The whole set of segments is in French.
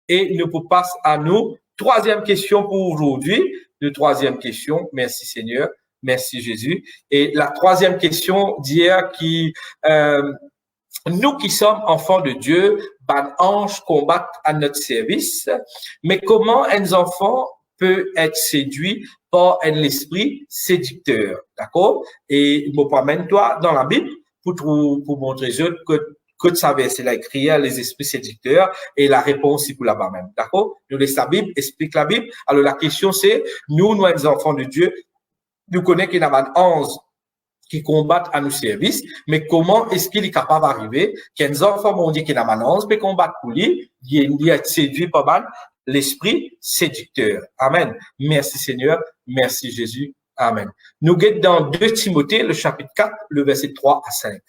Et nous passons à nous. Troisième question pour aujourd'hui. Troisième question. Merci Seigneur. Merci Jésus. Et la troisième question d'hier qui, nous qui sommes enfants de Dieu, ban ange combattent à notre service. Mais comment un enfant peut être séduit par un esprit séducteur? D'accord? Et je promène toi dans la Bible pour montrer que tu savais, c'est là écrit les esprits séducteurs et la réponse c'est pour là-bas même. D'accord? Nous laissons la Bible, explique la Bible. Alors la question c'est, nous les enfants de Dieu, nous connaissons qu'il y a un ange qui combattent à nos services, mais comment est-ce qu'il est capable d'arriver qu'un enfant vont dire qu'il a un ange peut combattre pour lui, il est séduit par mal l'esprit séducteur. Amen. Merci Seigneur, merci Jésus. Amen. Nous guettons dans 2 Timothée, le chapitre 4, le verset 3 à 5.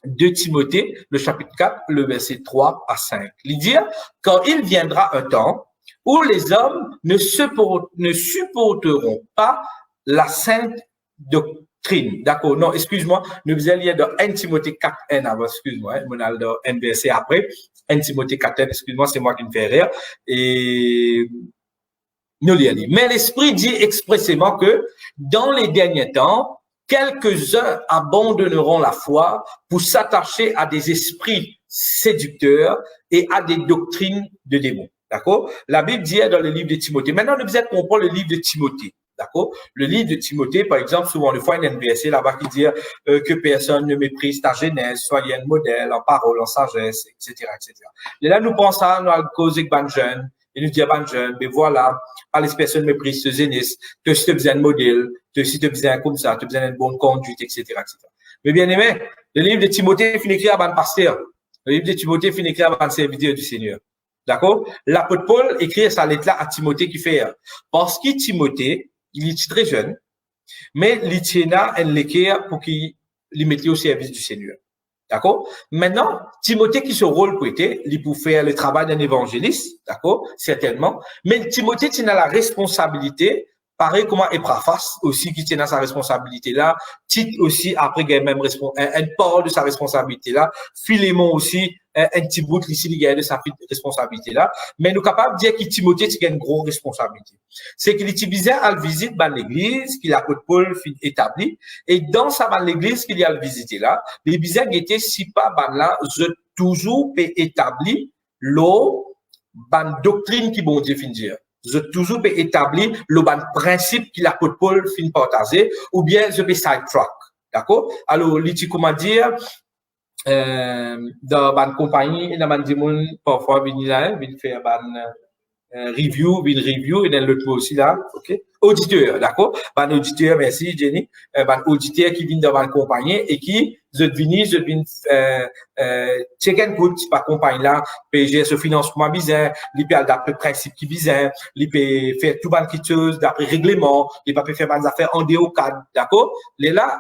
2 Timothée, le chapitre 4, le verset 3 à 5. Il dit, quand il viendra un temps où les hommes ne supporteront pas la sainte doctrine. D'accord, non, excuse-moi, nous faisons lire dans 1 Timothée 4, 1 avant, excuse-moi, on a dans un verset après, 1 Timothée 4, 1, excuse-moi, c'est moi qui me fais rire, et nous lisons. Mais l'Esprit dit expressément que dans les derniers temps, quelques-uns abandonneront la foi pour s'attacher à des esprits séducteurs et à des doctrines de démons. D'accord? La Bible dit dans le livre de Timothée. Maintenant, nous allons comprendre le livre de Timothée. D'accord? Le livre de Timothée, par exemple, souvent, on voit un verset là-bas qui dit que personne ne méprise ta jeunesse, soyez un modèle en parole, en sagesse, etc., etc. Et là, nous pensons à nous causer que ban jeune, et nous dire ban jeune, mais voilà, pas les personnes méprisent ce jeunesse, que si tu as besoin de modèle, que si tu as besoin comme ça, tu as besoin d'une bonne conduite, etc., etc. Mais bien aimé, le livre de Timothée finit écrit à ban pasteur. Le livre de Timothée finit écrit à ban serviteur du Seigneur. D'accord? L'apôtre Paul écrit sa lettre là à Timothée qui fait, parce que Timothée, il est très jeune, mais il tient à l'écrire pour qu'il le mette au service du Seigneur. D'accord? Maintenant, Timothée qui se rôle côté, il pour faire le travail d'un évangéliste, d'accord? Certainement. Mais Timothée tient la responsabilité, pareil comment Epaphras aussi qui tient sa responsabilité là, Tite aussi après il a même un part de sa responsabilité là, Philémon aussi un petit bout ici il a de sa responsabilité là, mais nous capables de dire que Timothée a une grosse responsabilité. C'est qu'il utilisait à le visiter dans l'église qu'il a Paul établi et dans sa dans l'église qu'il y a le visiter là, les bizarres étaient si pas ban là, je toujours peut établir l'eau ban doctrine qui bon Dieu fin dire. Je toujours peux établir le ban principe qu'il a Paul fin partager ou bien je peux sidetrack. D'accord? Alors, l'outil comment dire dans ban compagnie, dans ban dimon parfois venir là, venir faire ban review et dans l'autre mot aussi là, ok? Auditeur, d'accord? Ban auditeur, merci Jenny. Ban auditeur qui vient dans ban compagnie et qui je viens check and put par compagnie là, PG ce financement bizarre, il peut d'après principe qui bizarre, il peut faire tout ban quelque chose d'après règlement, il peut faire des affaires en dehors cadre, d'accord? Là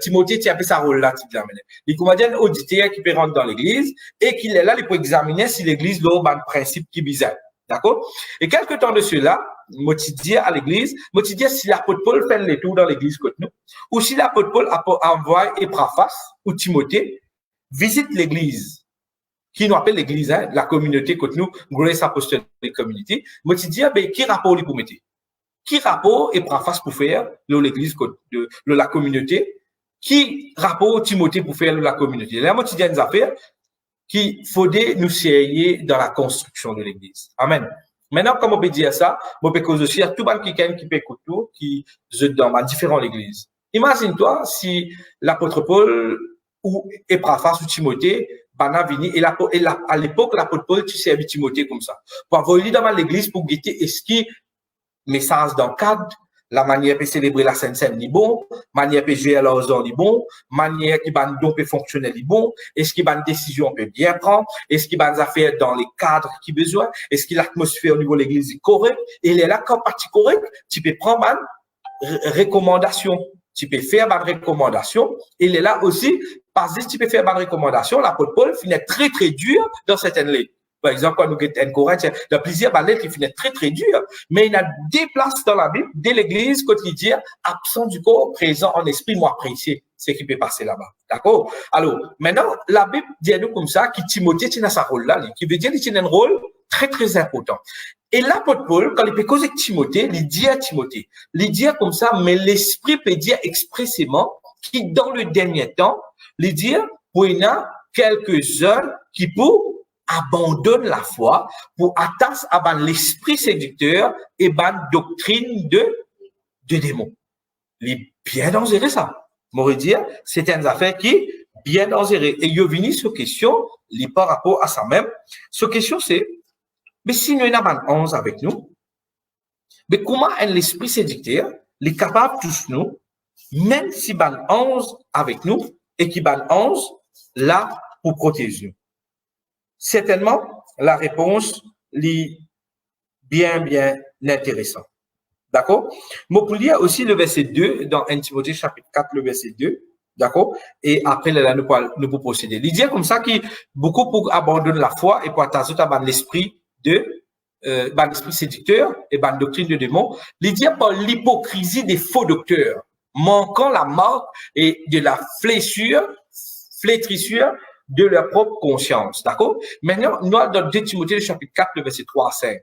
Timothée tient un peu sa rôle là, il comment dire un auditeur qui peut rentrer dans l'église et qu'il est là, il peut examiner si l'église a un principe qui bizarre. D'accord? Et quelque temps de cela, moi, tu dis à l'église, moi, tu dis si l'apôtre Paul fait les tours dans l'église côté nous, ou si l'apôtre Paul envoie Epaphras ou Timothée, visite l'église, qui nous appelle l'église, hein, la communauté côté nous, Grace Apostolic Community, moi, tu dis, ben, qui rapport lui pour mettre? Qui rapport Epaphras pour faire l'église de la communauté? Qui rapport Timothée pour faire la communauté? Là, moi, tu dis une affaire, qu'il faudrait nous serrer dans la construction de l'église. Amen. Maintenant, comme on peut dire ça, on peut causer aussi à tout le monde qui peut écouter, qui est dans différentes églises. Imagine-toi si l'apôtre Paul ou Epaphras ou Timothée, Bana vini, et à l'époque, l'apôtre Paul, tu servis Timothée comme ça. Pour avoir lu dans l'église pour guetter, est-ce qu'il message dans le cadre, la manière de célébrer la Sainte-Seine est bon, manière de gérer l'argent est bon, manière qui va don peut fonctionner est bon, est-ce qu'il va une décision peut bien prendre, est-ce qu'il va affaires dans les cadres qui besoin, est-ce que l'atmosphère au niveau de l'église est correcte, et il est là quand partie correcte, tu peux prendre une recommandation, tu peux faire une recommandation, et il est là aussi, parce que tu peux faire une recommandation, l'apôtre Paul finit très très dur dans certaines lettres. Par exemple, quand nous sommes en Corinthe, il y a plusieurs lettres qui finissent très, très dures, mais il y a des places dans la Bible, de l'église quotidienne, absent du corps, présent en esprit, moi apprécié ce qui peut passer là-bas. D'accord? Alors, maintenant, la Bible dit à nous comme ça, que Timothée tient sa rôle là, qui veut dire qu'il tient un rôle très, très important. Et l'apôtre Paul, quand il peut causer Timothée, il dit à Timothée, il dit comme ça, mais l'esprit peut dire expressément qui, dans le dernier temps, il dit, pour il y a quelques-uns qui pour abandonnent la foi, pour attacher à l'esprit séducteur et ban doctrine de démons. Il est bien dangereux ça. M'aurait dire, c'est une affaire qui bien dangereux. Et il y a venu sur question, par rapport à ça même. Sur question, c'est, mais si nous avons 11 avec nous, mais comment l'esprit séducteur est capable tous nous, même si ban 11 avec nous, et qui ban 11 là pour protéger nous? Certainement, la réponse est bien intéressante. D'accord? Moi, pour lire aussi le verset 2 dans 1 Timothée chapitre 4, le verset 2. D'accord? Et après, là, nous pouvons procéder. Il dit comme ça que beaucoup pour abandonner la foi et pour attacher à l'esprit l'esprit séducteur et la doctrine de démons. Il dit par l'hypocrisie des faux docteurs, manquant la marque et de la flétrissure de leur propre conscience. D'accord? Maintenant, nous, dans 2 Timothée chapitre 4, le verset 3 à 5.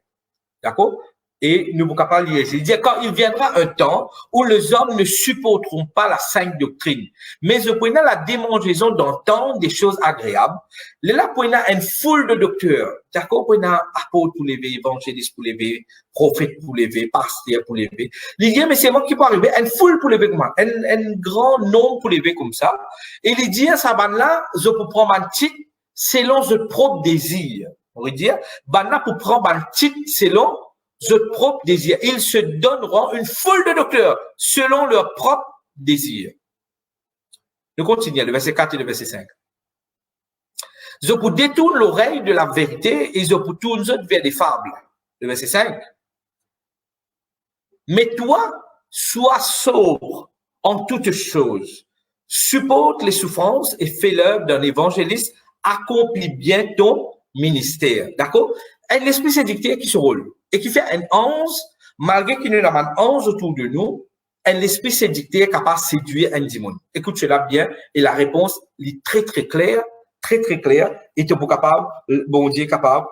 D'accord? Et nous ne pouvons pas lire. Il dit, quand il viendra un temps où les hommes ne supporteront pas la sainte doctrine, mais au point la démangeaison d'entendre des choses agréables, là, pour une foule de docteurs, d'accord, pour apôtres pour lever, évangélistes pour lever, prophètes pour lever, pasteurs pour lever. Il dit, mais c'est moi qui peux arriver, une foule pour lever comme ça, un grand nombre pour lever comme ça. Et il dit, ça va là, je peux prendre un titre selon votre propre désir. On veut dire, là, pour prendre un titre selon votre propre désir. Ils se donneront une foule de docteurs selon leur propre désir. Nous continuons, le verset 4 et le verset 5. Je vous détourne l'oreille de la vérité et je vous tourne vers des fables. Le verset 5. Mais toi, sois sobre en toutes choses. Supporte les souffrances et fais l'œuvre d'un évangéliste. Accomplis bien ton ministère. D'accord? Et l'esprit séducteur qui se roule et qui fait un 11, malgré qu'il y en a un 11 autour de nous, l'esprit séducteur est capable de séduire un démon. Écoute cela bien et la réponse est très claire, très claire, et tu es capable, bon Dieu est capable,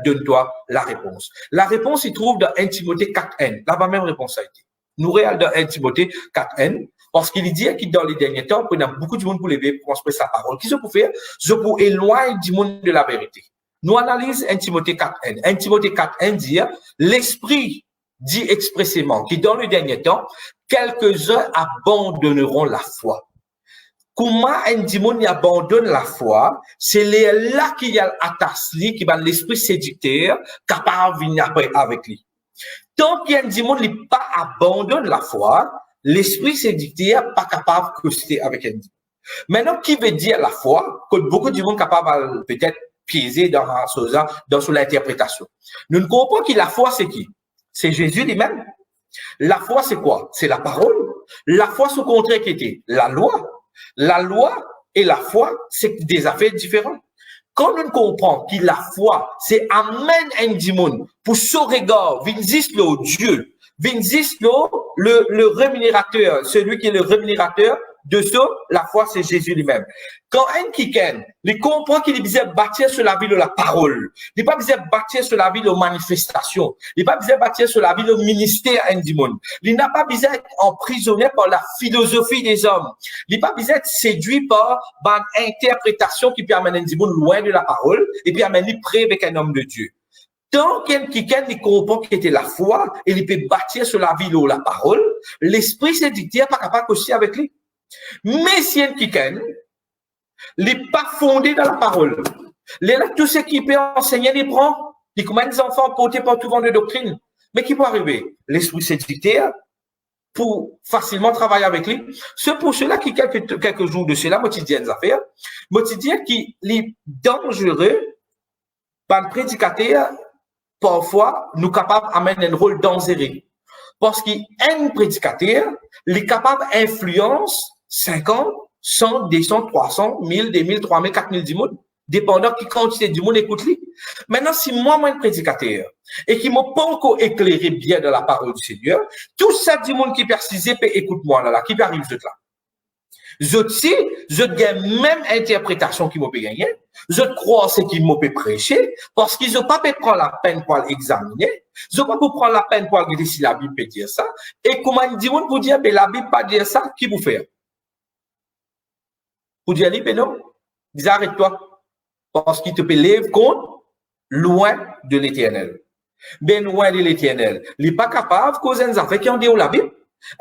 donne-toi la réponse. La réponse se trouve dans 1 Timothée 4N. La même réponse a été. Nous réalisons dans 1 Timothée 4N, parce qu'il dit que dans les derniers temps, il y a beaucoup de monde pour lever, pour construire sa parole. Qu'est-ce que pour faire? Je pour éloigner du monde de la vérité. Nous analysons 1 Timothée 4N. 1 Timothée 4N dit, l'esprit dit expressément que dans le dernier temps, quelques-uns abandonneront la foi. Comment un démon abandonne la foi? C'est là qu'il y a l'attache, qui va l'esprit séducteur capable de venir après avec lui. Tant qu'il y a un démon qui pas abandonne la foi, l'esprit séducteur pas capable de rester avec un démon. Maintenant, qui veut dire la foi? Que beaucoup de monde capable peut-être piéger dans l'interprétation. Nous ne comprenons que la foi, c'est qui? C'est Jésus lui-même. La foi, c'est quoi? C'est la parole. La foi, c'est au contraire qui était la loi. La loi et la foi, c'est des affaires différentes. Quand nous comprenons que la foi, c'est amène un démon pour ce regard, vinzis le Dieu, vinzis le rémunérateur, celui qui est le rémunérateur de ce, la foi, c'est Jésus lui-même. Quand un kiken, il comprend qu'il est bâtir sur la vie de la parole, il n'est pas besoin bâtir sur la vie de manifestation, il n'est pas besoin bâtir sur la vie de ministère indimon. Il n'a pas besoin d'être emprisonné par la philosophie des hommes. Il n'est pas besoin d'être séduit par une interprétation qui peut amener indimon loin de la parole et puis amener près avec un homme de Dieu. Tant quelqu'un qui comprend qu'il était la foi et il peut bâtir sur la vie de la parole, l'esprit séducteur n'est pas capable aussi avec lui. Mais si un kiken n'est pas fondé dans la parole, tout ce qui peut enseigner, il prend, il commence des enfants portés par tout vent de doctrine. Mais qui peut arriver? L'esprit séducteur pour facilement travailler avec lui. C'est pour cela qu'il y a quelques jours de cela, moi je dis des affaires, moi je dis qu'il est dangereux par le prédicateur, parfois nous capables d'amener un rôle dangereux. Parce qu'un prédicateur, il est capable d'influencer 50, 100, 200, 300, 1000, 2000, 3000, 4000 du monde, dépendant de quantité du monde écoute lui. Maintenant, si moi, un prédicateur, et qui m'a pas encore éclairé bien de la parole du Seigneur, tout ça du monde qui persiste peut écouter moi là, qui peut arriver de là. Je gagne même interprétation qui m'a gagné. Je crois ce qui m'a prêché parce qu'ils n'ont pas pu prendre la peine pour l'examiner. Ils n'ont pas pu prendre la peine pour regarder si la Bible peut dire ça. Et comment ils disent pour dire, mais la Bible pas dire ça, qui vous fait? Pour dire, mais non, dis arrête-toi. Parce qu'il te peut lever contre loin de l'éternel. Ben loin de l'éternel. Il n'est pas capable de causer des affaires qui ont dit la Bible.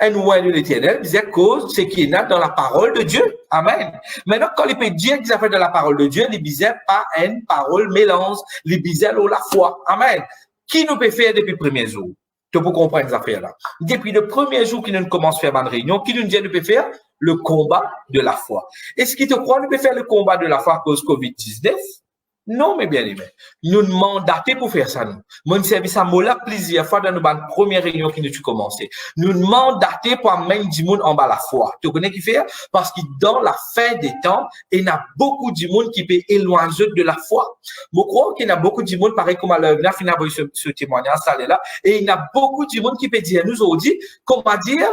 Et loin de l'éternel, disait cause ce qui est dans la parole de Dieu. Amen. Maintenant, quand il peut dire qu'ils affaires dans la parole de Dieu, il disait pas une parole mélange, il disait la foi. Amen. Qui nous peut faire depuis le premier jour? Tu peux comprendre ces affaires-là. Depuis le premier jour qu'il nous commence à faire une réunion, qui nous dit nous peut faire le combat de la foi. Est-ce qu'il te croit nous peut faire le combat de la foi à cause COVID-19? Non, mes bien-aimés. Nous nous mandatés pour faire ça, nous. Mon service à Mola, plusieurs fois dans nos premières réunions qui nous ont commencé. Nous nous mandatés pour amener du monde en bas la foi. Tu connais qui fait? Parce que dans la fin des temps, il y a beaucoup de monde qui peut éloigner de la foi. Je crois qu'il y a beaucoup de monde, pareil comme à l'heure, finalement, ce témoignage, ça là. Et il y a beaucoup de monde qui peut dire, nous aujourd'hui, comment dire,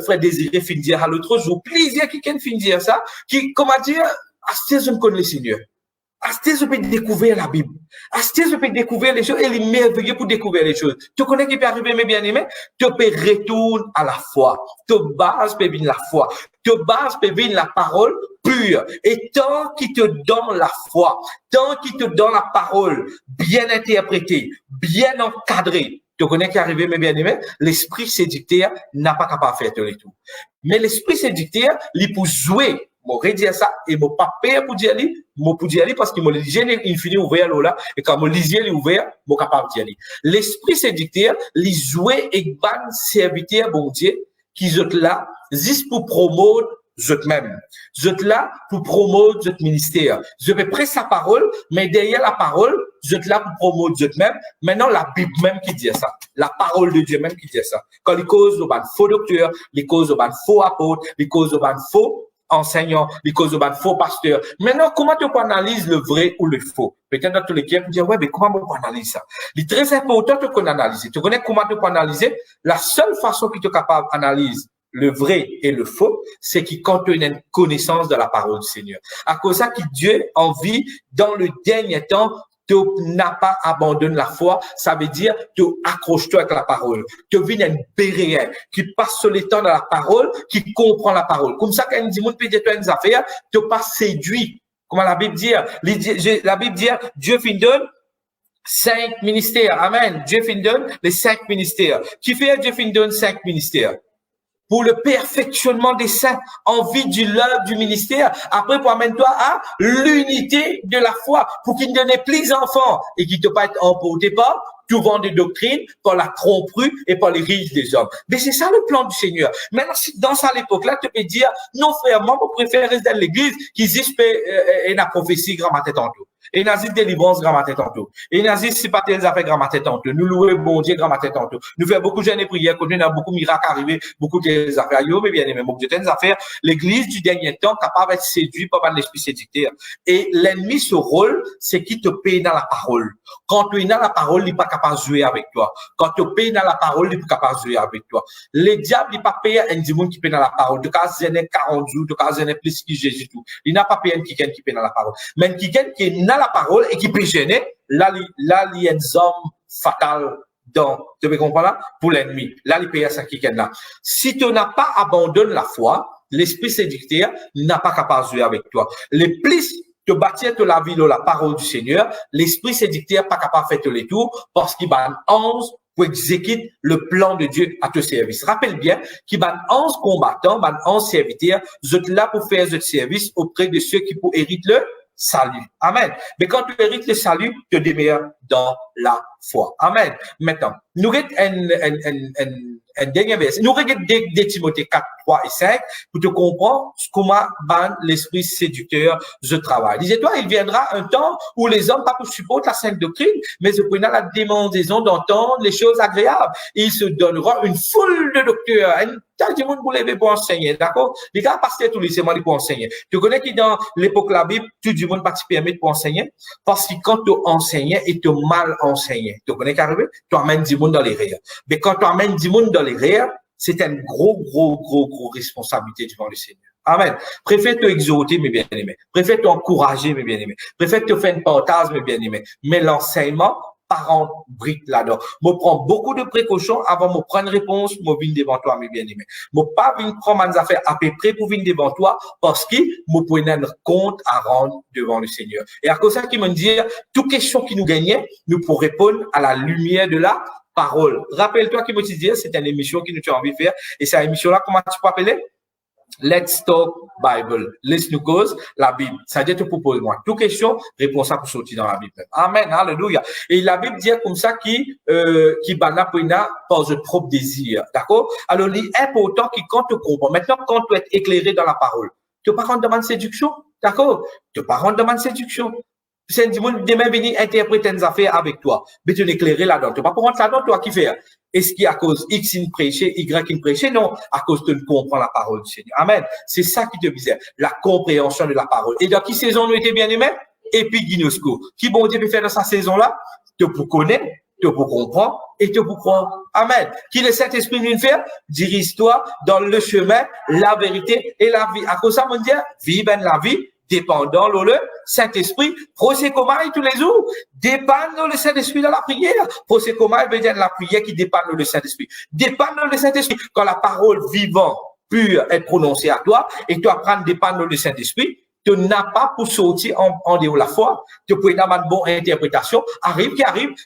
frère Désiré fin dire à l'autre jour, plusieurs qui viennent fin dire ça, qui, comment dire, assez je ne connais le Seigneur. Asté, je peux découvrir la Bible. Asté, je peux découvrir les choses et les merveilleux pour découvrir les choses. Tu connais qui peut arriver, mes bien-aimés? Tu peux retourner à la foi. Tu base peut venir la foi. Tu base peut venir la parole pure. Et tant qu'il te donne la foi, tant qu'il te donne la parole bien interprétée, bien encadrée, tu connais qui est arrivé, mes bien-aimés? L'esprit séducteur n'a pas capable de faire tout le tout. Mais l'esprit séducteur, il peut jouer. Je dire ça et je pas payé pour dire lui, pour dire lui parce que mon lisien il finit ouvert là et quand mon lisien est ouvert, je suis capable de dire lui. L'esprit séducteur, il joue et ban serviteur bon Dieu qui sont là juste pour promouvoir eux-mêmes. Vous êtes là pour promouvoir votre ministère. Je vais prêcher sa parole, mais derrière la parole, vous êtes là pour promouvoir eux-mêmes. Maintenant, la Bible même qui dit ça. La parole de Dieu même qui dit ça. Quand les causes de faux docteurs, les causes de faux apôtres, les causes de faux enseignants, les causes de faux pasteurs. Maintenant, comment tu peux analyser le vrai ou le faux? Peut-être dans tous les cas, tu dis, ouais, mais comment on peut analyser ça? C'est très important de analyser. Tu connais comment tu peux analyser? La seule façon que tu es capable d'analyser le vrai et le faux, c'est qu'il contenait une connaissance de la parole du Seigneur. À cause de ça, que Dieu envie, dans le dernier temps, tu n'as pas abandonné la foi, ça veut dire tu accroches-toi avec la parole. Tu vis un béréen qui passe sur le temps dans la parole, qui comprend la parole. Comme ça, quand il dit, peut dire une affaire, tu pas séduit. Comment la Bible dit? La Bible dit, Dieu fin donne 5 ministères. Amen. Dieu fin donne les 5 ministères. Qui fait Dieu fin donne 5 ministères? Pour le perfectionnement des saints, en vue de l'œuvre du ministère. Après, pour amener toi à l'unité de la foi, pour qu'il ne donne plus d'enfants et qu'il ne te pas être emporté par tout vent de doctrine, par la tromperie et par les riches des hommes. Mais c'est ça le plan du Seigneur. Maintenant, si dans ça l'époque-là, tu peux dire, non frère, moi, je préfère rester dans l'église qui existe et la prophétie grammaire tantôt. Et nazis délivrance grammaire tantôt. Et nazis si pas tes affaires grammaire tantôt. Nous louer bon Dieu grammaire tantôt. Nous faisons beaucoup de jeûnes et prières, quand nous avons beaucoup de miracles arrivés, beaucoup de affaires. Yo, mais bien aimé, beaucoup de affaires. L'église du dernier temps capable d'être séduite par l'esprit séducteur. Et l'ennemi, ce rôle, c'est qu'il te paye dans la parole. Quand tu es dans la parole, il n'est pas capable de jouer avec toi. Quand tu payes dans la parole, il n'est pas capable de jouer avec toi. Le diable, il n'est pas payé un démon qui paye dans la parole. Tu as 40 jours, tu as plus que Jésus tout. Il n'a pas payé un qui paye dans la parole. Mais qui est dans la parole et qui peut gêner, là, il y a une zone fatale dans, tu me comprends là? Pour l'ennemi. Là, il paye ça qui est là. Si tu n'as pas abandonné la foi, l'esprit séducteur n'a pas capable de jouer avec toi. Les plus te bâtir de la vie de la parole du Seigneur, l'esprit séducteur pas capable de faire tous les tours parce qu'il va 11 pour exécuter le plan de Dieu à ton service. Rappelle bien qu'il va 11 combattants, 11 serviteurs, vous êtes là pour faire ce service auprès de ceux qui pour hériter le salut. Amen. Mais quand tu hérites le salut, tu demeures dans la foi. Amen. Maintenant, nous regardons un dernier verset. Nous regardons des Timothée 4, 3 et 5 pour te comprendre comment l'esprit séducteur je travaille. Disais-toi, il viendra un temps où les hommes pas pour supporter la sainte doctrine, mais ils prennent la démandaison d'entendre les choses agréables. Ils se donneront une foule de docteurs, tant de monde pour lever pour enseigner, d'accord? Les gars, pasteur tous les semaines pour enseigner. Tu connais que dans l'époque de la Bible, tout le monde pas te permettre pour enseigner? Parce que quand tu enseignes et tu mal enseigné, tu connais qu'arrivé? Tu amènes du monde dans les rires. Mais quand tu amènes du monde dans les rires, c'est une gros responsabilité devant le Seigneur. Amen. Préfère te exhorter, mes bien-aimés. Préfère t'encourager, mes bien-aimés. Préfère te faire une partage, mes bien-aimés. Mais l'enseignement, parent brique là-dedans. Je prends beaucoup de précautions avant de prendre réponse, je viens devant toi, mes bien-aimés. Je ne pas venir prendre mes affaires à peu près pour venir devant toi parce que je prends un compte à rendre devant le Seigneur. Et à cause de ça, qui me dit, toute question qui nous gagnait, nous pourrons répondre à la lumière de la parole. Rappelle-toi que je disais, c'est une émission que nous avons envie de faire. Et cette émission-là, comment tu peux appeler? Let's talk Bible. Let's nous cause la Bible. Ça veut dire, te propose moi. Toute question, réponse à pour sortir dans la Bible. Amen. Alléluia. Et la Bible dit comme ça qui banna par le propre désir. D'accord? Alors, il est important que quand tu comprends, maintenant, quand tu es éclairé dans la parole, tu ne pas rendre demande séduction. D'accord? Tu ne pas rendre demande séduction. C'est du monde demain venir interpréter des affaires avec toi. Mais tu l'éclairer là-dedans. Tu ne vas pas prendre là-dedans, toi qui fais. Est-ce qu'il y a à cause X in prêcher, Y in prêcher? Non, à cause de ne comprendre la parole du Seigneur. Amen. C'est ça qui te disait, la compréhension de la parole. Et dans quelle saison nous étions bien aimés? Épiginousco. Qui bon Dieu peut faire dans sa saison-là? Tu peux connaître, tu peux comprendre et tu peux croire. Amen. Qui le Saint-Esprit nous fait? Dirige-toi dans le chemin, la vérité et la vie. À cause de ça, mon Dieu, vive la vie. Dépendant le Saint-Esprit, procès comment tous les jours, dépend le Saint-Esprit dans la prière. Procès comment veut dire la prière qui dépend le Saint-Esprit. Dépend le Saint-Esprit. Quand la parole vivante, pure est prononcée à toi, et tu apprends à dépendre le Saint-Esprit, tu n'as pas pour sortir en dehors de la foi. Tu peux avoir une bonne interprétation. Arrive,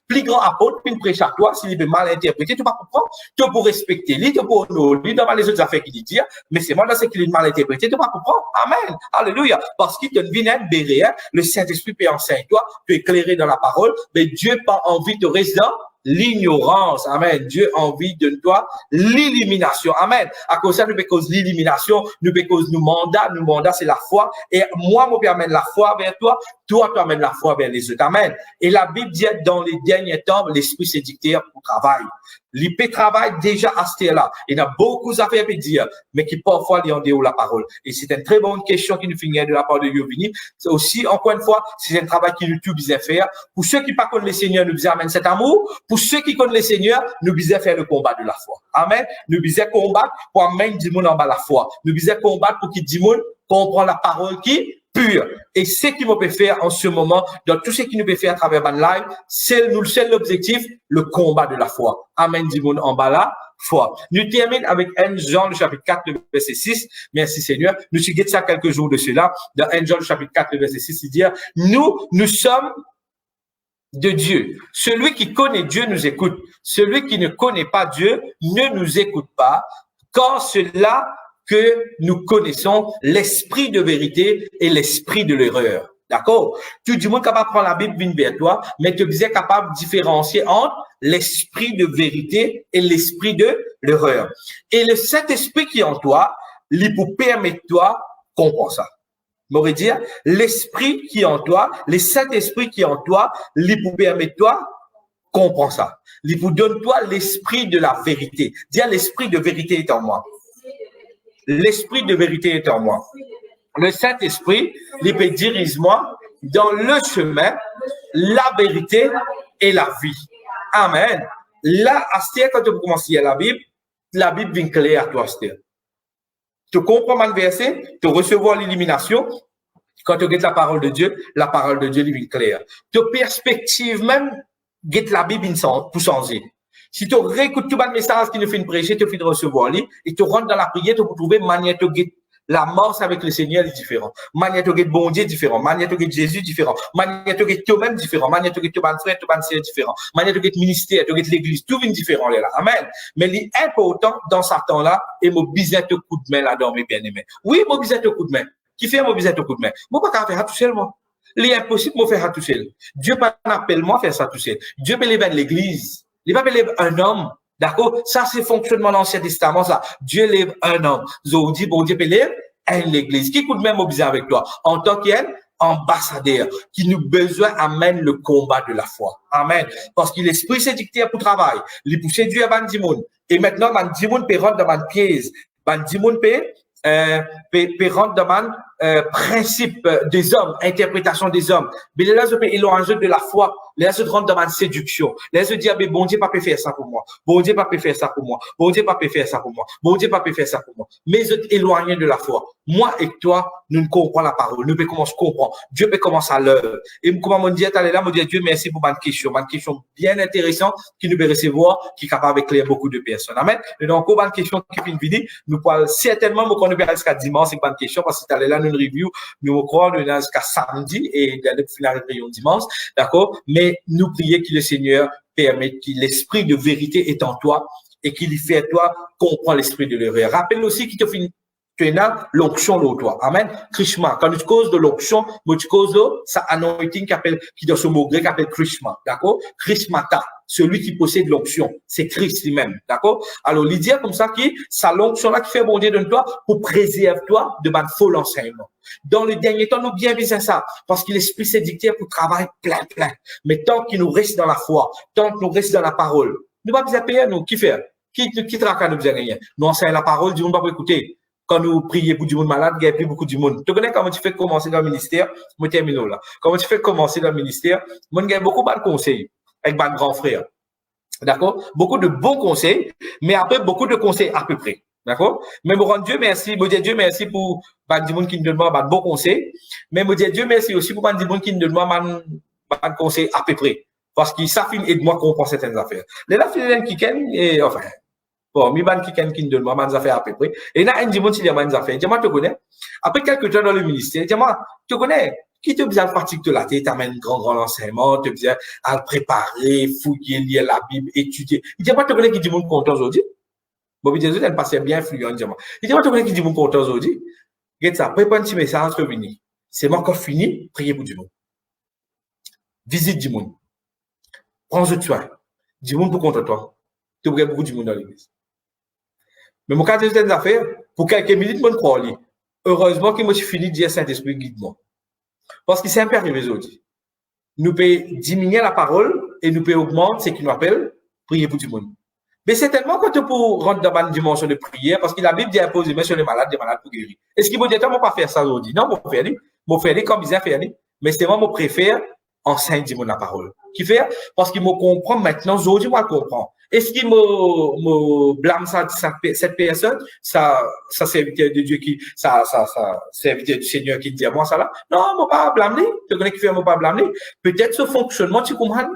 plus grand apôtre, puis prêche à toi, s'il est mal interprété, tu vas comprendre. Tu peux respecter lui, tu peux honorer lui dans les autres affaires qu'il dit, mais c'est moi dans ce qu'il est mal interprété, tu vas comprendre. Amen. Alléluia. Parce qu'il te vient béréen, le Saint-Esprit peut enseigner toi, tu es éclairé dans la parole, mais Dieu n'a pas envie de rester dans l'ignorance. Amen. Dieu a envie de toi l'élimination. Amen. À cause de ça, nous cause l'élimination, nous cause nous mandat, c'est la foi. Et moi, je amène la foi vers toi, toi, tu amènes la foi vers les autres. Amen. Et la Bible dit dans les derniers temps, l'esprit s'est dicté pour travail. L'IP travaille déjà à ce là. Il y a beaucoup d'affaires à dire, mais qui parfois lui en dehors la parole. Et c'est une très bonne question qui nous finit de la part de Yovini. C'est aussi, encore une fois, c'est un travail qui nous tout bien faire. Pour ceux qui ne connaissent pas le Seigneur, nous disons amène cet amour. Pour ceux qui connaissent le Seigneur, nous disons faire le combat de la foi. Amen. Nous disons combattre pour amener du monde en bas la foi. Nous disons combattre pour qu'il du monde comprenne la parole qui pure. Et ce qui nous peut faire en ce moment, dans tout ce qui nous peut faire à travers Ban Live, c'est l'objectif, le combat de la foi. Amen, du monde en bas la foi. Nous terminons avec 1 Jean, le chapitre 4, le verset 6. Merci Seigneur. Nous suivons ça quelques jours de cela. Dans 1 Jean, le chapitre 4, le verset 6, il dit, nous sommes de Dieu. Celui qui connaît Dieu nous écoute. Celui qui ne connaît pas Dieu ne nous écoute pas. Quand cela que nous connaissons l'esprit de vérité et l'esprit de l'erreur. D'accord? Tu dis, moi, capable de prendre la Bible, vient vers toi, mais tu es capable de différencier entre l'esprit de vérité et l'esprit de l'erreur. Et le Saint-Esprit qui est en toi, il pour permettre toi comprendre ça. M'aurait dire, l'esprit qui est en toi, le Saint-Esprit qui est en toi, il pour permettre toi comprendre ça. Il vous donne toi l'esprit de la vérité. Dis, l'esprit de vérité est en moi. L'esprit de vérité est en moi. Le Saint-Esprit, il peut diriger moi dans le chemin, la vérité et la vie. Amen. Là, Astère, quand tu commences à lire la Bible vient claire à toi, Astère. Tu comprends le verset, tu reçois l'illumination. Quand tu regardes la parole de Dieu vient claire. Tu perspective même, get la Bible pour changer. Si tu réécoutes tout le message qui nous fait prêcher, tu finis de recevoir et tu rentres dans la prière, tu peux trouver manière de la mort avec le Seigneur est différent. Manière de bon Dieu différent. Manière de Jésus différent. Manière de toi-même différent. Manière de ton frère, ton sœur différent. Manière de ministère, de l'église, tout vient différent là. Amen. Mais l'important dans ce temps-là, et mon business de coup de main là-dedans, mes bien-aimés. Oui, mon business de coup de main. Qui fait mon business de coup de main? Moi, pas faire tout seul, moi. L'impossible, moi, faire tout seul. Dieu pas appelle moi faire ça tout seul. Dieu peut lever l'église. Il va lever un homme. D'accord? Ça, c'est le fonctionnement de l'Ancien Testament, ça. Dieu lève un homme. Vous dit, bon Dieu peut lever l'église. Qui coûte même mobiliser avec toi? En tant qu'ambassadeur, qui nous besoin amène le combat de la foi. Amen. Parce que l'esprit s'est dicté pour travail. Il pousse Dieu à Bandimoun. Et maintenant, Bandimoun peut rentrer dans une pièce. Bandimoun peut rentrer dans un principe des hommes, interprétation des hommes. Mais là, ils ont un jeu de la foi. Là, se rentre dans une séduction. Là, se dire, mais bon Dieu, pas peut faire ça pour moi. Bon Dieu, pas peut faire ça pour moi. Bon Dieu, pas peut faire ça pour moi. Bon Dieu, pas peut faire ça pour moi. Mais ils éloignés de la foi. moi et toi, nous ne comprenons la parole. Nous peut commencer à comprendre. Dieu peut commencer à l'œuvre. Et comme on dit, là, on dit Dieu merci pour ma question. Une question bien intéressante qui nous peut recevoir, qui est capable d'éclairer beaucoup de personnes. Amen. Et donc, une question qui finit vidéo, nous pourrons certainement, nous connaissons jusqu'à dimanche, c'est une question, parce que là, nous une review, nous croyons, nous jusqu'à samedi, et nous finirons dimanche. D'accord? Mais nous prions que le Seigneur permette que l'esprit de vérité est en toi et qu'il y fait toi comprendre l'esprit de l'erreur. Rappelle aussi qu'il te finit tu as l'onction de toi. Amen. Krishma. Quand tu causes de l'onction, tu causes de ça anointing qui dans ce mot grec appelle Krishma. D'accord? Krishmata. Celui qui possède l'onction. C'est Christ lui-même. D'accord? Alors, il dit comme ça qui, ça l'onction là qui fait bon Dieu de toi pour préserver toi de ban faux enseignement. Dans le dernier temps, nous bien besoin ça. Parce que l'esprit s'est dicté pour travailler plein. Mais tant qu'il nous reste dans la foi, tant qu'il nous reste dans la parole, nous pas besoin payer, nous, qui fait? Qui traque nous besoin rien? Nous enseignons la parole, du monde pas écouter. Quand nous prions pour du monde malade, il y a plus beaucoup de monde. Tu connais comment tu fais commencer dans le ministère? Moi, termine là. Comment tu fais commencer dans le ministère? Moi, il y a beaucoup de conseils avec mon grand frère. D'accord? Beaucoup de bons conseils, mais après, beaucoup de conseils à peu près. D'accord? Mais me rendre Dieu merci, me dire Dieu merci pour du monde qui nous donne un bon conseil. Mais me dire Dieu merci aussi pour du monde qui nous donne un conseil à peu près. Parce que ça finit aide moi comprendre certaines affaires. Les là, qui et enfin, bon, mi ban qui nous donne moi des affaires à peu près. Et là, un dimanche, il y a des affaires. Dis-moi, tu connais? Après quelques temps dans le ministère, dis-moi, tu connais? Qui te besoin de fatigue de la tête, t'amène grand enseignement, te besoin à préparer, fouiller, lire la Bible, étudier. Dis-moi, tu connais qui dit mon content aujourd'hui? Bon, Jésus, elle passait bien influent, dis-moi. Dis-moi, tu connais qui dit mon content aujourd'hui? Regarde ça, prépare un petit message, revenir. C'est moi quand fini, priez pour du monde. Visite du monde. Prends soin. Du monde pour contre toi. Tu aurais beaucoup du monde dans l'église. Mais mon cas de certaines affaires, pour quelques minutes, mon crois. Heureusement que moi, je finis de dire Saint-Esprit guide-moi. Parce que c'est un peu arrivé aujourd'hui. Nous pouvons diminuer la parole et nous pouvons augmenter ce qui nous appelle prier pour tout le monde. Mais c'est tellement quand tu peux rentrer dans une dimension de prière, parce que la Bible dit imposer main sur les malades pour guérir. Est-ce qu'il vous dit, moi, pas faire ça aujourd'hui? Non, moi, faire comme ils ont fait, mais c'est moi, je préfère enseigner la parole. Qui fait? Parce qu'il me comprend maintenant, aujourd'hui, moi, je comprends. Est-ce qu'il me blâme cette personne, ça serviteur de Dieu ça serviteur du Seigneur qui dit à moi ça là? Non, moi pas blâmer. Tu connais qui fait, moi pas blâmer. Peut-être ce fonctionnement, tu comprends?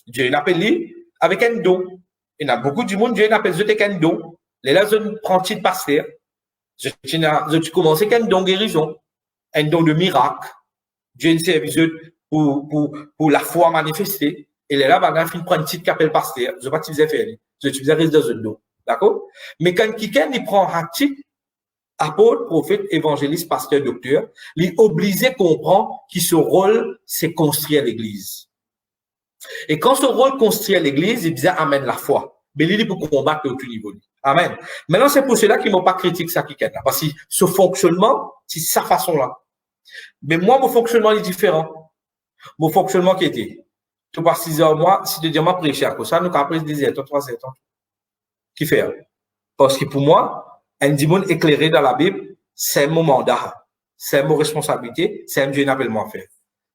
Dieu l'appelle lui avec un don. Il y a beaucoup du monde, Dieu l'appelle avec un don. Les là, je prends titre pasteur. Je commence avec un don guérison, un don de miracle. Dieu une service pour la foi manifestée. Et là, bah, il prend un titre qui appelle pasteur. Je ne sais pas si vous avez fait. Je faisais reste dans un dos. D'accord? Mais quand quelqu'un prend un titre, apôtre, prophète, évangéliste, pasteur, docteur, il est obligé de comprendre que ce rôle, c'est construire l'église. Et quand ce rôle construit l'église, il amène la foi. Mais il est pour combattre au tout niveau. Amen. Maintenant, c'est pour cela qu'ils ne m'ont pas critiqué ça qui est là. Parce que ce fonctionnement, c'est sa façon-là. Mais moi, mon fonctionnement est différent. Mon fonctionnement qui était. Tu passes 6 heures, moi, si tu dis, moi, prêcher à cause ça, nous, après 10 heures, 3 heures. Qui fait? Parce que pour moi, un dimanche éclairé dans la Bible, c'est mon mandat. C'est mon responsabilité. C'est un Dieu n'appelle moi à faire.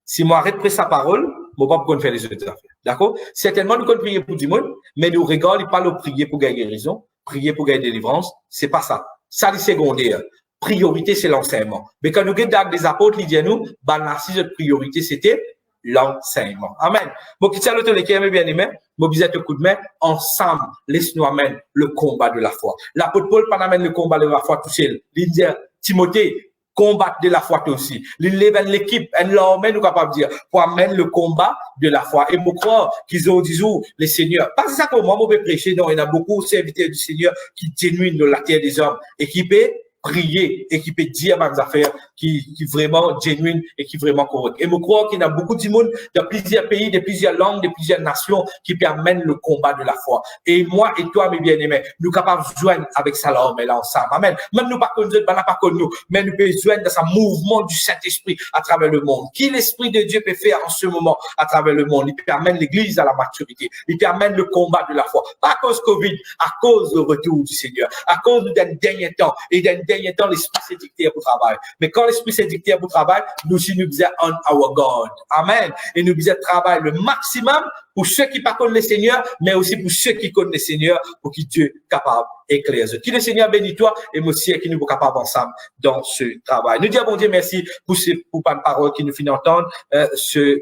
Si moi, arrête de prêcher sa parole, je ne vais pas faire les autres affaires. D'accord? Certainement, nous pouvons prier pour du monde, mais nous regardons pas le prier pour gagner guérison, prier pour gagner délivrance. C'est pas ça. Ça, c'est secondaire. Priorité, c'est l'enseignement. Mais quand nous regardons des apôtres, ils disent nous, la priorité, c'était l'enseignement. Amen. Bon, qui tient l'autre qui aime bien aimé, mobilisez un coup de main, ensemble, laisse-nous amener le combat de la foi. L'apôtre Paul pas amène le combat de la foi tout seul. Il dit, Timothée, combattre de la foi aussi. Il lève l'équipe, l'armée, nous capable de dire, pour amener le combat de la foi. Et je crois qu'ils ont dit, les seigneurs. Pas ça que moi, je peux prêcher, non, il y a beaucoup de serviteurs du Seigneur qui genuinent dans la terre des hommes et qui peut prier et qui peut dire des affaires qui vraiment genuine et qui vraiment correct. Et je crois qu'il y a beaucoup de monde de plusieurs pays, de plusieurs langues, de plusieurs nations qui permettent le combat de la foi. Et moi et toi, mes bien-aimés, nous capables de joindre avec ça là, mais là ensemble. Amen. Même nous pas connu, pas connu nous, mais nous pouvons joindre dans ce mouvement du Saint-Esprit à travers le monde. Qui l'Esprit de Dieu peut faire en ce moment à travers le monde? Il peut amener l'Église à la maturité. Il peut amener le combat de la foi. Pas à cause Covid, à cause du retour du Seigneur, à cause d'un dernier temps et d'un dernier temps, l'esprit s'est dicté pour travail. Mais quand l'esprit s'est dicté pour travail, nous devons on our God. Amen. Et nous devons travailler le maximum pour ceux qui pas connaissent le Seigneur, mais aussi pour ceux qui connaissent le Seigneur, pour qui Dieu est capable d'éclairer. Qui le Seigneur bénit toi et moi aussi, qui nous sommes capables ensemble dans ce travail. Nous disons, bon Dieu, merci pour ta parole qui nous finit entendre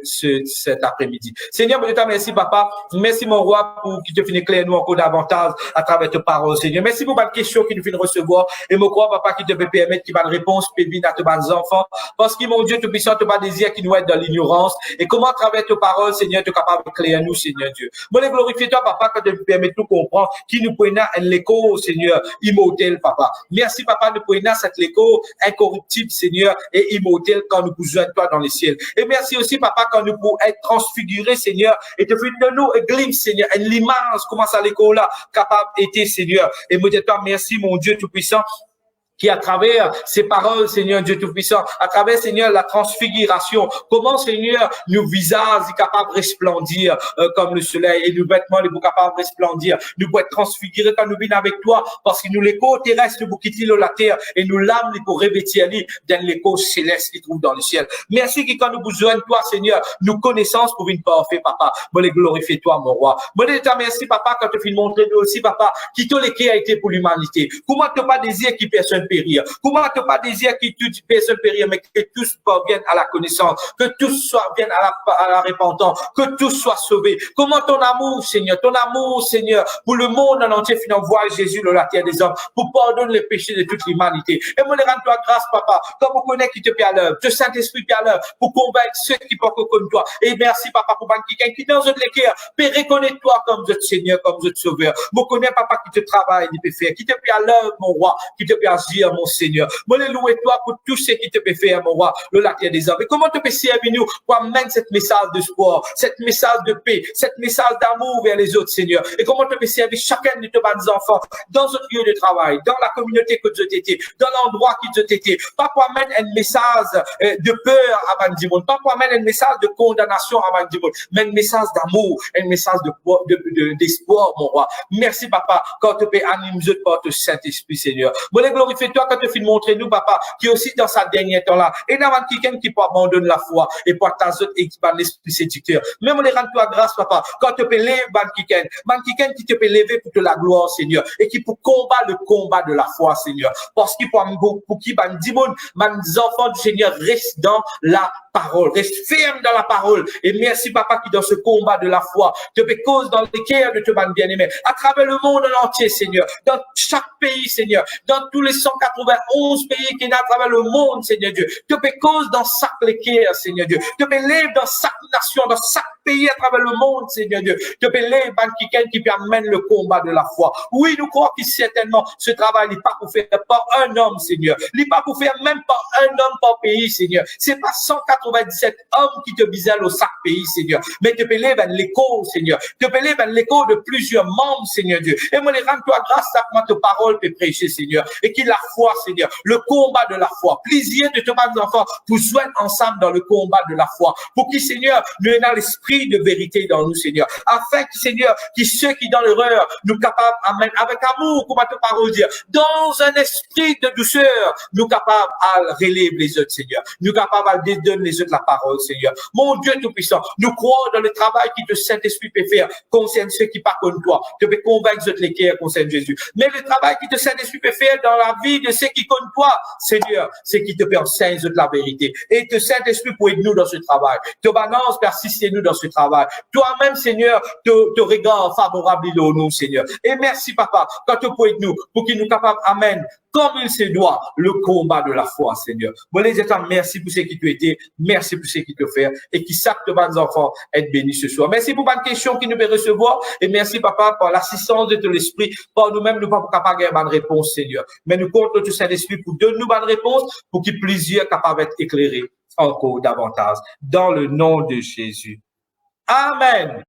cet après-midi. Seigneur, je te remercie, papa. Merci, mon roi, pour qui te finit éclairer nous encore davantage à travers ta parole, Seigneur. Merci pour ma question qui nous finit recevoir. Et mon crois, papa, qui te peut permettre qu'il y ait une réponse, peut venir à tes enfants. Parce que, mon Dieu, tout puissant, tu pas désir qui nous aide dans l'ignorance. Et comment, à travers ta parole, Seigneur, tu es capable d'éclairer nous, Seigneur Dieu. Bon, et glorifie toi, papa, quand tu nous permets de nous comprendre qui nous prenait un l'écho, Seigneur, immortel, papa. Merci, papa, de prendre cet l'écho incorruptible, Seigneur, et immortel quand nous pouvons joindre toi dans les ciels. Et merci aussi, papa, quand nous pouvons être transfigurés, Seigneur, et te faire de nous, glimpse, Seigneur, une l'image, comment ça l'écho là, capable était, Seigneur. Et moi, je te merci, mon Dieu tout-puissant, qui à travers ces paroles, Seigneur Dieu Tout-Puissant, à travers, Seigneur, la transfiguration, comment, Seigneur, nos visages sont capables de resplendir comme le soleil et nos vêtements sont capables de resplendir. Nous pouvons être transfigurés quand nous venons avec toi, parce que nous, l'écho terrestre, nous quittons la terre et nous l'âme, nous pour revêtir dans l'écho céleste qui trouve dans le ciel. Merci que quand nous besoin de toi, Seigneur, nous connaissances pour une parfait, papa. Moi, les glorifier toi, mon roi. Moi, je te remercie, papa, quand tu finis montrer nous aussi, papa, qui tout l'équité a été pour l'humanité. Comment tu pas désir qui personne périr. Comment tu pas désir que toute personne périr, mais que tous parviennent à la connaissance, que tous viennent à la repentance, que tous soient sauvés. Comment ton amour, Seigneur, pour le monde en entier, finalement, voir Jésus dans la terre des hommes, pour pardonner les péchés de toute l'humanité. Et moi, les rends-toi grâce, papa, comme on connaît qui te paie à l'œuvre, le Saint-Esprit paie à l'œuvre, pour convaincre ceux qui peuvent connaître toi. Et merci, papa, pour quelqu'un qui dans notre l'équerre, peut reconnaître toi comme notre Seigneur, comme notre Sauveur. Moi, connais, papa, qui te travaille, qui te fait faire, qui te paie à l'œuvre, mon roi, qui te paie agir, mon Seigneur. Moi, les louer toi pour tout ce qui te peut faire, mon roi, le lac des hommes. Et comment te peut servir nous pour amener cette message de sport, cette message de paix, cette message d'amour vers les autres, Seigneur. Et comment te peut servir chacun de tes bonnes enfants dans notre lieu de travail, dans la communauté que tu étais, dans l'endroit qui tu étais. Pas pour amener un message de peur à Bandimoun, pas pour amener un message de condamnation à Bandimoun, mais un message d'amour, un message d'espoir, mon roi. Merci, papa, quand tu peux animer par ton Saint-Esprit, Seigneur. Moi, les glorifie toi quand tu finis montrer nous, papa, qui est aussi dans sa dernière temps là. Et dans quelqu'un qui peut abandonner la foi et partager et qui va l'esprit séducteur. Même on les rend toi grâce, papa, quand tu peux lever Bankiken qui te peut lever pour te la gloire, Seigneur, et qui pour combattre le combat de la foi, Seigneur. Parce qu'il pour qui Bandimoun, les enfants du Seigneur restent dans la parole, reste ferme dans la parole. Et merci, papa, qui dans ce combat de la foi, te fait cause dans les cœurs de te bien-aimés, à travers le monde entier, Seigneur, dans chaque pays, Seigneur, dans tous les 191 pays qui sont à travers le monde, Seigneur Dieu, te fait cause dans chaque cœur, Seigneur Dieu, te fait lève dans chaque nation, dans chaque pays à travers le monde, Seigneur Dieu, te fait lève qui amène le combat de la foi. Oui, nous croyons que certainement ce travail n'est pas pour faire par un homme, Seigneur, n'est pas pour faire même par un homme par pays, Seigneur. C'est pas 197 hommes qui te visent au chaque pays, Seigneur, mais te peux lever l'écho, Seigneur, te peux lever l'écho de plusieurs membres, Seigneur Dieu. Et moi, les rends-toi grâce à moi, ta parole peut prêcher, Seigneur, et qu'il la foi, Seigneur, le combat de la foi, plaisir de te mettre enfants pour joindre ensemble dans le combat de la foi, pour qui, Seigneur, nous ayons l'esprit de vérité dans nous, Seigneur, afin que, Seigneur, que ceux qui dans l'erreur nous capables, amen, avec amour, comme ta parole dire, dans un esprit de douceur, nous capables à relever les autres, Seigneur, nous capables à donner les autres la parole, Seigneur. Mon Dieu tout-puissant, nous croyons dans le travail qui te Saint-Esprit peut faire concerne ceux qui parlent comme toi, te peut convaincre les autres les cœurs concerne Jésus. Mais le travail qui te Saint-Esprit peut faire dans la vie de ceux qui connaissent toi, Seigneur, c'est qui te peut enseigner de la vérité. Et te Saint-Esprit pour aider nous dans ce travail. Te balance, persister nous dans ce travail. Toi-même, Seigneur, te regarde favorable au nous, Seigneur. Et merci, papa, quand tu peux aider nous, pour qu'il nous capable, amen, comme il se doit, le combat de la foi, Seigneur. Bon, les états, merci pour ce qui tu étais, merci pour ce qui te fait, et qui savent que nos enfants être bénis ce soir. Merci pour bonne question qui nous peut recevoir, et merci, papa, par l'assistance de ton esprit, par nous-mêmes, nous ne sommes pas capables de bonne réponse, Seigneur. Mais nous comptons tout Saint-Esprit pour donner nous bonne réponse, pour qu'il plusieurs capables d'être éclairés encore davantage. Dans le nom de Jésus. Amen.